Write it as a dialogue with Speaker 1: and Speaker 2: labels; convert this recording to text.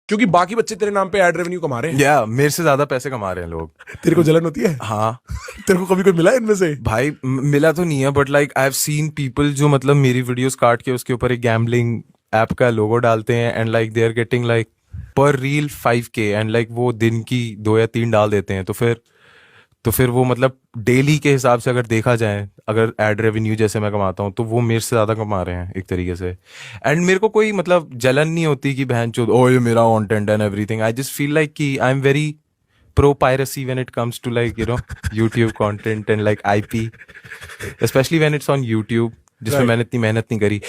Speaker 1: क्योंकि बाकी बच्चे तेरे नाम पे एड रेवेन्यू कमा रहे हैं।
Speaker 2: या मेरे से ज्यादा पैसे कमा रहे हैं लोग।
Speaker 1: तेरे को जलन होती है?
Speaker 2: हाँ
Speaker 1: तेरे को कभी कोई मिला है इनमें से?
Speaker 2: भाई, मिला तो नहीं है, but like I have seen people जो मतलब मेरी वीडियोस काट के उसके ऊपर एक गैम्बलिंग ऐप का लोगो डालते हैं, and like they are getting like पर रील 5K, एंड लाइक वो दिन की 2 या 3 डाल देते हैं। तो फिर वो मतलब डेली के हिसाब से अगर देखा जाए, अगर एड रेवेन्यू जैसे मैं कमाता हूँ, तो वो मेरे से ज़्यादा कमा रहे हैं एक तरीके से। एंड मेरे को कोई मतलब जलन नहीं होती कि बहन चोद ओ ये मेरा content and everything. I just feel like कि I am very pro piracy when it comes to like YouTube content and like IP, especially when it's on YouTube, जिसमें
Speaker 1: Right.
Speaker 2: मैंने इतनी मेहनत नहीं करी।